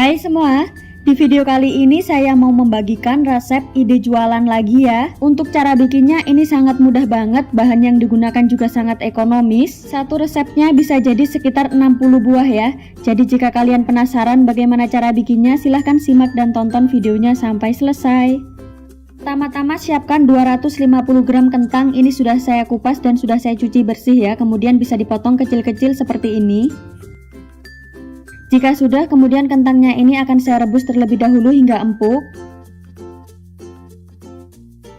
Hai semua, di video kali ini saya mau membagikan resep ide jualan lagi ya. Untuk cara bikinnya ini sangat mudah banget, bahan yang digunakan juga sangat ekonomis. Satu resepnya bisa jadi sekitar 60 buah ya. Jadi jika kalian penasaran bagaimana cara bikinnya, silahkan simak dan tonton videonya sampai selesai. Pertama-tama siapkan 250 gram kentang, ini sudah saya kupas dan sudah saya cuci bersih ya. Kemudian bisa dipotong kecil-kecil seperti ini. Jika sudah, kemudian kentangnya ini akan saya rebus terlebih dahulu hingga empuk.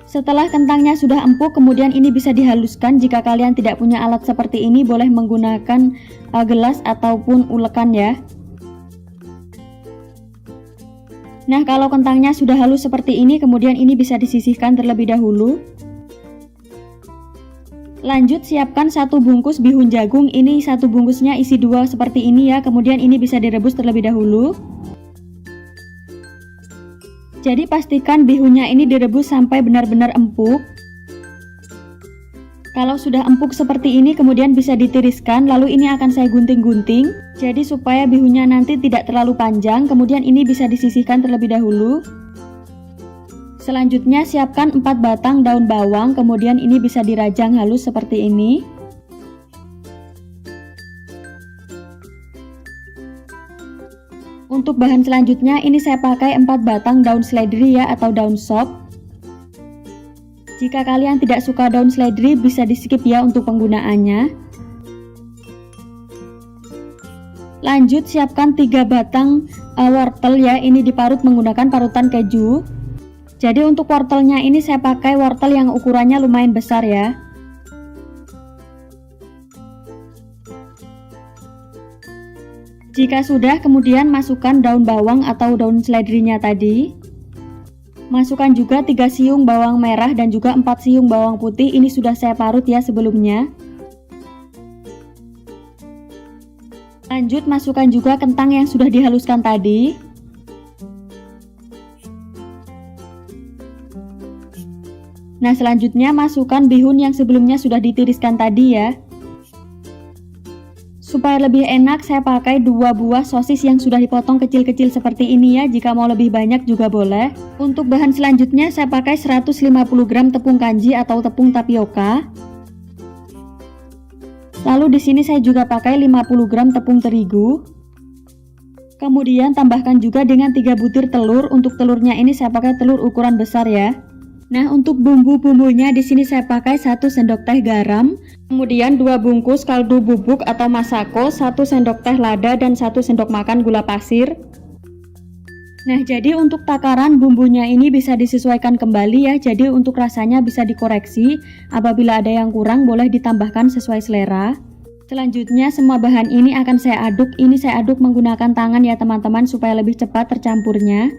Setelah kentangnya sudah empuk, kemudian ini bisa dihaluskan. Jika kalian tidak punya alat seperti ini, boleh menggunakan gelas ataupun ulekan ya. Nah, kalau kentangnya sudah halus seperti ini, kemudian ini bisa disisihkan terlebih dahulu. Lanjut siapkan satu bungkus bihun jagung, ini satu bungkusnya isi dua seperti ini ya. Kemudian ini bisa direbus terlebih dahulu. Jadi pastikan bihunnya ini direbus sampai benar-benar empuk. Kalau sudah empuk seperti ini, kemudian bisa ditiriskan. Lalu ini akan saya gunting-gunting, jadi supaya bihunnya nanti tidak terlalu panjang. Kemudian ini bisa disisihkan terlebih dahulu. Selanjutnya siapkan 4 batang daun bawang, kemudian ini bisa dirajang halus seperti ini. Untuk bahan selanjutnya ini saya pakai 4 batang daun seledri ya, atau daun sop. Jika kalian tidak suka daun seledri, bisa di skip ya untuk penggunaannya. Lanjut siapkan 3 batang wortel ya, ini diparut menggunakan parutan keju. Jadi untuk wortelnya ini saya pakai wortel yang ukurannya lumayan besar ya. Jika sudah, kemudian masukkan daun bawang atau daun seledrinya tadi. Masukkan juga 3 siung bawang merah dan juga 4 siung bawang putih, ini sudah saya parut ya sebelumnya. Lanjut masukkan juga kentang yang sudah dihaluskan tadi. Nah, selanjutnya masukkan bihun yang sebelumnya sudah ditiriskan tadi ya. Supaya lebih enak, saya pakai 2 buah sosis yang sudah dipotong kecil-kecil seperti ini ya. Jika mau lebih banyak juga boleh. Untuk bahan selanjutnya saya pakai 150 gram tepung kanji atau tepung tapioka. Lalu di sini saya juga pakai 50 gram tepung terigu. Kemudian tambahkan juga dengan 3 butir telur. Untuk telurnya ini saya pakai telur ukuran besar ya. Nah, untuk bumbu-bumbunya di sini saya pakai 1 sendok teh garam, kemudian 2 bungkus kaldu bubuk atau masako, 1 sendok teh lada dan 1 sendok makan gula pasir. Nah, jadi untuk takaran bumbunya ini bisa disesuaikan kembali ya. Jadi untuk rasanya bisa dikoreksi. Apabila ada yang kurang boleh ditambahkan sesuai selera. Selanjutnya semua bahan ini akan saya aduk. Ini saya aduk menggunakan tangan ya teman-teman supaya lebih cepat tercampurnya.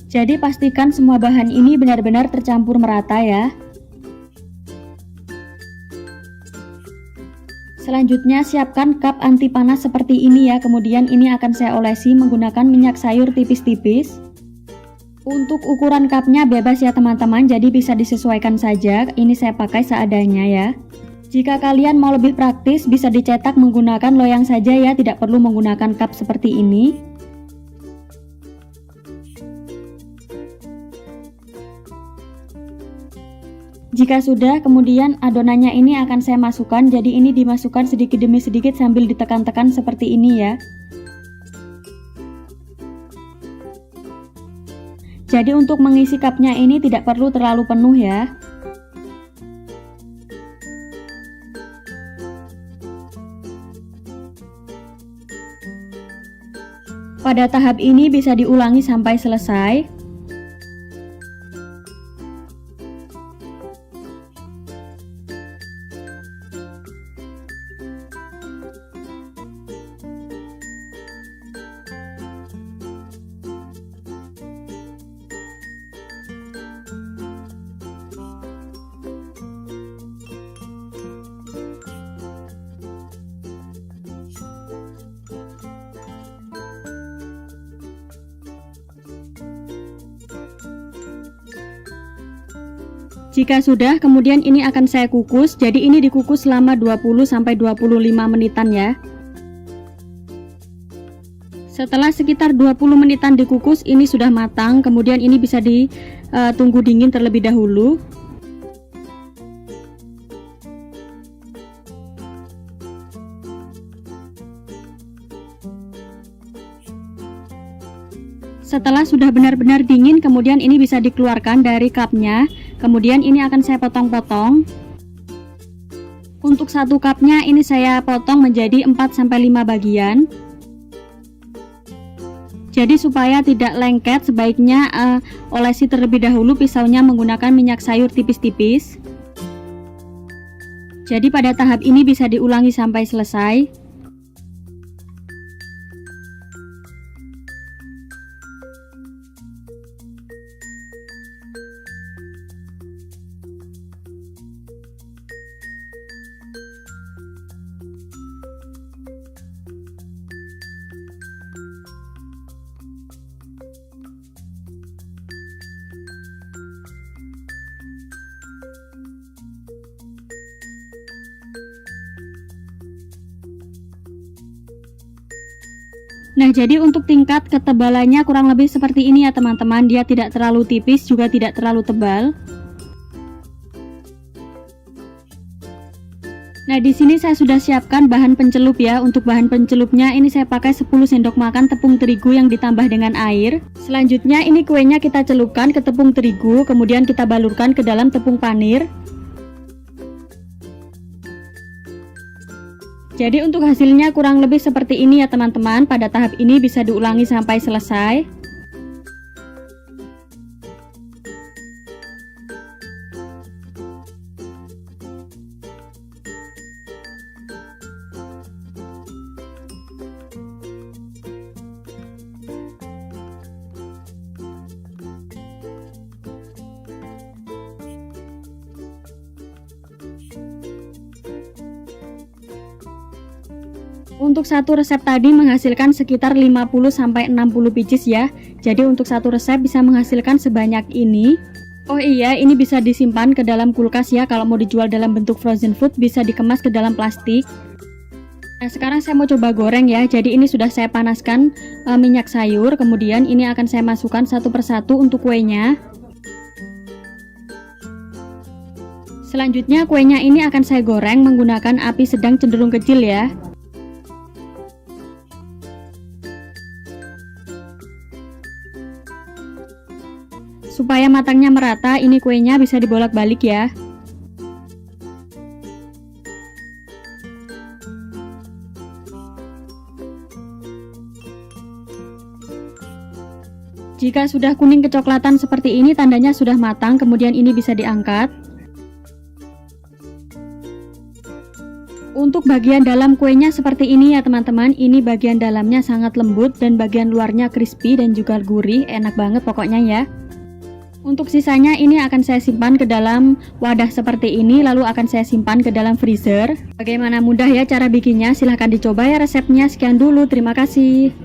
Jadi pastikan semua bahan ini benar-benar tercampur merata ya. Selanjutnya siapkan cup anti panas seperti ini ya. Kemudian ini akan saya olesi menggunakan minyak sayur tipis-tipis. Untuk ukuran cupnya bebas ya teman-teman, jadi bisa disesuaikan saja. Ini saya pakai seadanya ya. Jika kalian mau lebih praktis, bisa dicetak menggunakan loyang saja ya, tidak perlu menggunakan cup seperti ini. Jika sudah, kemudian adonannya ini akan saya masukkan. Jadi ini dimasukkan sedikit demi sedikit sambil ditekan-tekan seperti ini ya. Jadi untuk mengisi cupnya ini tidak perlu terlalu penuh ya. Pada tahap ini bisa diulangi sampai selesai. Jika sudah, kemudian ini akan saya kukus. Jadi ini dikukus selama 20-25 menitan ya. Setelah sekitar 20 menitan dikukus, ini sudah matang. Kemudian ini bisa ditunggu dingin terlebih dahulu. Setelah sudah benar-benar dingin, kemudian ini bisa dikeluarkan dari cupnya. Kemudian ini akan saya potong-potong. Untuk satu cupnya ini saya potong menjadi 4-5 bagian. Jadi supaya tidak lengket, sebaiknya olesi terlebih dahulu pisaunya menggunakan minyak sayur tipis-tipis. Jadi pada tahap ini bisa diulangi sampai selesai. Nah, jadi untuk tingkat ketebalannya kurang lebih seperti ini ya teman-teman. Dia tidak terlalu tipis, juga tidak terlalu tebal. Nah, di sini saya sudah siapkan bahan pencelup ya. Untuk bahan pencelupnya ini saya pakai 10 sendok makan tepung terigu yang ditambah dengan air. Selanjutnya ini kuenya kita celupkan ke tepung terigu, kemudian kita balurkan ke dalam tepung panir. Jadi untuk hasilnya kurang lebih seperti ini ya teman-teman. Pada tahap ini bisa diulangi sampai selesai. Untuk satu resep tadi menghasilkan sekitar 50-60 pieces ya. Jadi untuk satu resep bisa menghasilkan sebanyak ini. Oh iya, ini bisa disimpan ke dalam kulkas ya. Kalau mau dijual dalam bentuk frozen food bisa dikemas ke dalam plastik. Nah, sekarang saya mau coba goreng ya. Jadi ini sudah saya panaskan minyak sayur. Kemudian ini akan saya masukkan satu persatu untuk kuenya. Selanjutnya kuenya ini akan saya goreng menggunakan api sedang cenderung kecil ya. Supaya matangnya merata, ini kuenya bisa dibolak-balik ya. Jika sudah kuning kecoklatan seperti ini, tandanya sudah matang, kemudian ini bisa diangkat. Untuk bagian dalam kuenya seperti ini ya teman-teman. Ini bagian dalamnya sangat lembut dan bagian luarnya crispy dan juga gurih, enak banget pokoknya ya. Untuk sisanya ini akan saya simpan ke dalam wadah seperti ini, lalu akan saya simpan ke dalam freezer. Bagaimana mudah ya cara bikinnya? Silahkan dicoba ya resepnya. Sekian dulu, terima kasih.